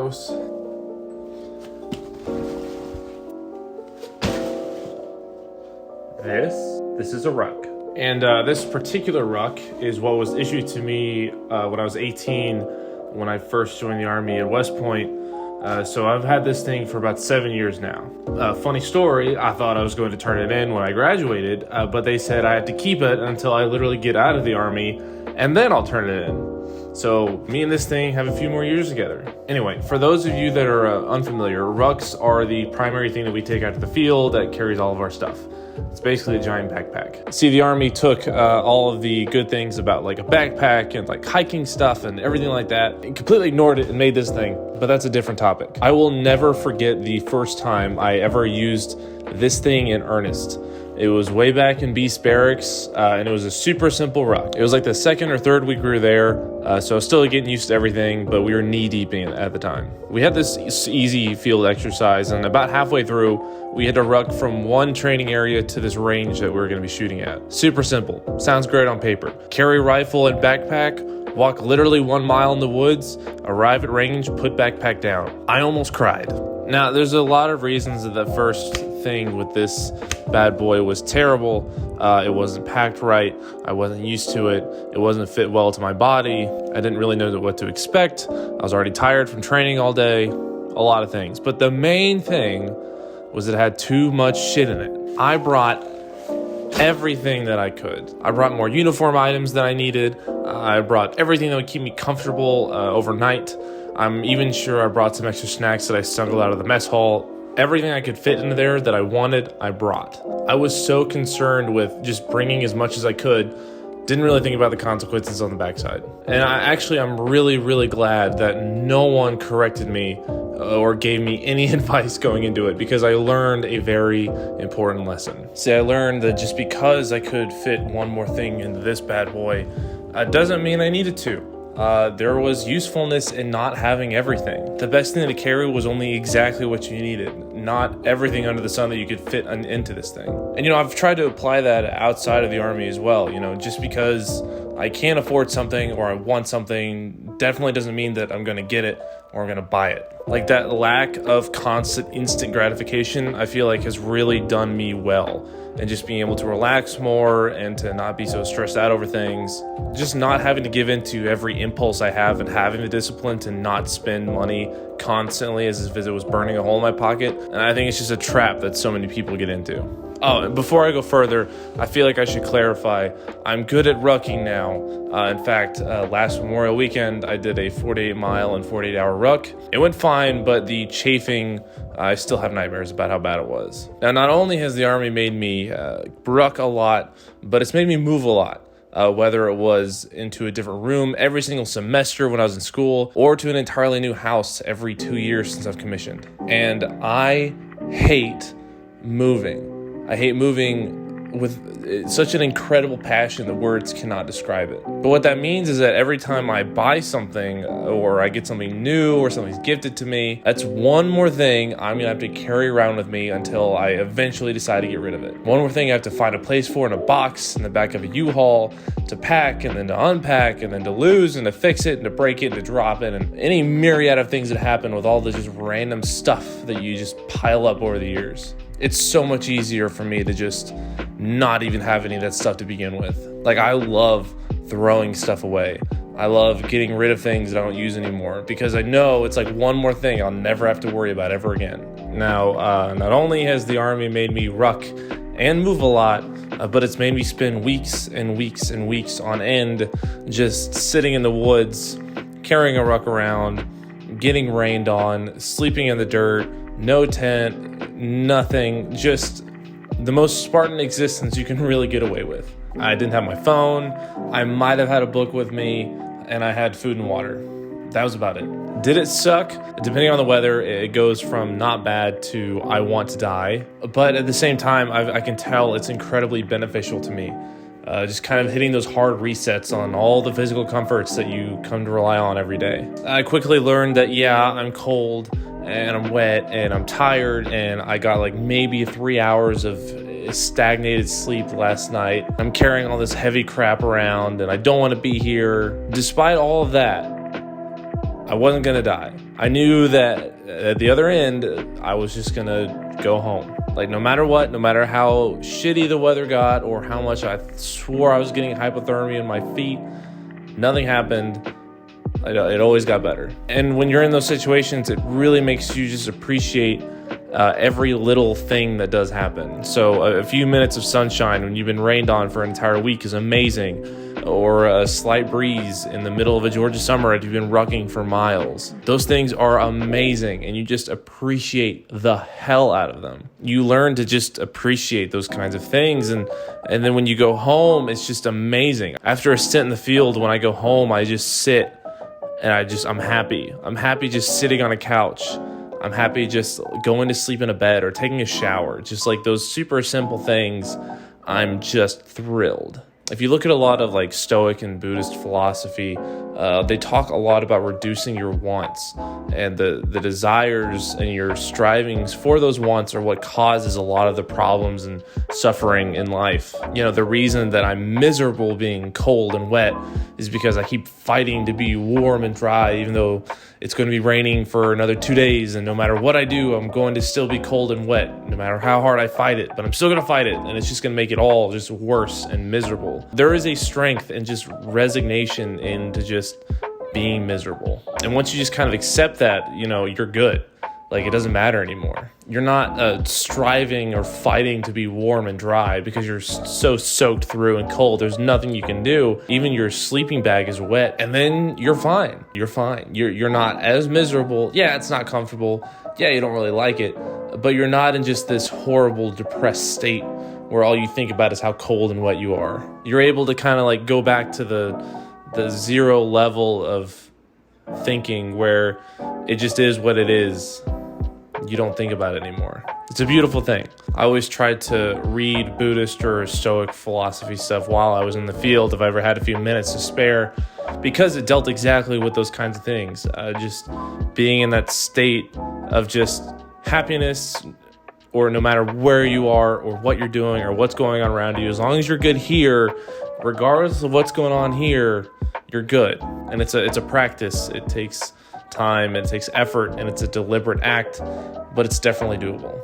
house. This is a ruck. And this particular ruck is what was issued to me when I was 18, when I first joined the Army at West Point. So I've had this thing for about 7 years now. Funny story, I thought I was going to turn it in when I graduated, but they said I had to keep it until I literally get out of the Army, and then I'll turn it in. So me and this thing have a few more years together. Anyway, for those of you that are unfamiliar, rucks are the primary thing that we take out to the field that carries all of our stuff. It's basically a giant backpack. See, the Army took all of the good things about like a backpack and like hiking stuff and everything like that and completely ignored it and made this thing, but that's a different topic. I will never forget the first time I ever used this thing in earnest. It was way back in Beast Barracks, and it was a super simple ruck. It was like the second or third week we were there, so I was still getting used to everything, but we were knee-deep in it at the time. We had this easy field exercise, and about halfway through, we had to ruck from one training area to this range that we were going to be shooting at. Super simple. Sounds great on paper. Carry rifle and backpack, walk literally 1 mile in the woods, arrive at range, put backpack down. I almost cried. Now, there's a lot of reasons that the first thing with this bad boy was terrible. It wasn't packed right. I wasn't used to it. It wasn't fit well to my body. I didn't really know what to expect. I was already tired from training all day. A lot of things. But the main thing was that it had too much shit in it. I brought everything that I could. I brought more uniform items than I needed. I brought everything that would keep me comfortable overnight. I'm even sure I brought some extra snacks that I smuggled out of the mess hall. Everything I could fit into there that I wanted, I brought. I was so concerned with just bringing as much as I could, didn't really think about the consequences on the backside. And I'm really, really glad that no one corrected me or gave me any advice going into it, because I learned a very important lesson. See, I learned that just because I could fit one more thing into this bad boy, doesn't mean I needed to. There was usefulness in not having everything. The best thing to carry was only exactly what you needed, not everything under the sun that you could fit into this thing. And, I've tried to apply that outside of the Army as well. Just because I can't afford something or I want something definitely doesn't mean that I'm going to get it or I'm going to buy it. Like, that lack of constant instant gratification, I feel like has really done me well. And just being able to relax more and to not be so stressed out over things. Just not having to give in to every impulse I have and having the discipline to not spend money constantly as if it was burning a hole in my pocket. And I think it's just a trap that so many people get into. Oh, and before I go further, I feel like I should clarify, I'm good at rucking now. In fact, last Memorial Weekend, I did a 48-mile and 48-hour ruck. It went fine, but the chafing, I still have nightmares about how bad it was. Now, not only has the Army made me ruck a lot, but it's made me move a lot. Whether it was into a different room every single semester when I was in school, or to an entirely new house every 2 years since I've commissioned. And I hate moving. I hate moving with such an incredible passion that words cannot describe it. But what that means is that every time I buy something or I get something new or something's gifted to me, that's one more thing I'm gonna have to carry around with me until I eventually decide to get rid of it. One more thing I have to find a place for in a box in the back of a U-Haul to pack and then to unpack and then to lose and to fix it and to break it and to drop it, and any myriad of things that happen with all the just random stuff that you just pile up over the years. It's so much easier for me to just not even have any of that stuff to begin with. Like, I love throwing stuff away. I love getting rid of things that I don't use anymore, because I know it's like one more thing I'll never have to worry about ever again. Now, not only has the Army made me ruck and move a lot, but it's made me spend weeks and weeks and weeks on end just sitting in the woods, carrying a ruck around, getting rained on, sleeping in the dirt, no tent, nothing, just the most Spartan existence you can really get away with. I didn't have my phone, I might have had a book with me, and I had food and water. That was about it. Did it suck? Depending on the weather, it goes from not bad to I want to die. But at the same time, I can tell it's incredibly beneficial to me. Just kind of hitting those hard resets on all the physical comforts that you come to rely on every day. I quickly learned that, I'm cold, and I'm wet, and I'm tired, and I got like maybe 3 hours of stagnated sleep last night. I'm carrying all this heavy crap around, and I don't want to be here. Despite all of that, I wasn't going to die. I knew that at the other end, I was just going to go home. Like, no matter what, no matter how shitty the weather got or how much I swore I was getting hypothermia in my feet, nothing happened. It always got better. And when you're in those situations, it really makes you just appreciate every little thing that does happen. So a few minutes of sunshine when you've been rained on for an entire week is amazing. Or a slight breeze in the middle of a Georgia summer after you've been rucking for miles. Those things are amazing, and you just appreciate the hell out of them. You learn to just appreciate those kinds of things, and then when you go home, it's just amazing. After a stint in the field, when I go home, I just sit, and I'm happy. I'm happy just sitting on a couch. I'm happy just going to sleep in a bed or taking a shower. Just like those super simple things, I'm just thrilled. If you look at a lot of like Stoic and Buddhist philosophy, they talk a lot about reducing your wants, and the desires and your strivings for those wants are what causes a lot of the problems and suffering in life. You know, the reason that I'm miserable being cold and wet is because I keep fighting to be warm and dry, even though it's going to be raining for another 2 days, and no matter what I do, I'm going to still be cold and wet, no matter how hard I fight it, but I'm still going to fight it, and it's just going to make it all just worse and miserable. There is a strength and just resignation into just being miserable. And once you just kind of accept that, you know, you're good. Like, it doesn't matter anymore. You're not striving or fighting to be warm and dry because you're so soaked through and cold. There's nothing you can do. Even your sleeping bag is wet, and then you're fine. You're fine. You're not as miserable. Yeah, it's not comfortable. Yeah, you don't really like it, but you're not in just this horrible, depressed state where all you think about is how cold and wet you are. You're able to kind of like go back to the zero level of thinking where it just is what it is. You don't think about it anymore. It's a beautiful thing. I always tried to read Buddhist or Stoic philosophy stuff while I was in the field, if I ever had a few minutes to spare, because it dealt exactly with those kinds of things. Just being in that state of just happiness, or no matter where you are or what you're doing or what's going on around you, as long as you're good here, regardless of what's going on here, you're good. And it's a practice. It takes time, it takes effort, and it's a deliberate act, but it's definitely doable.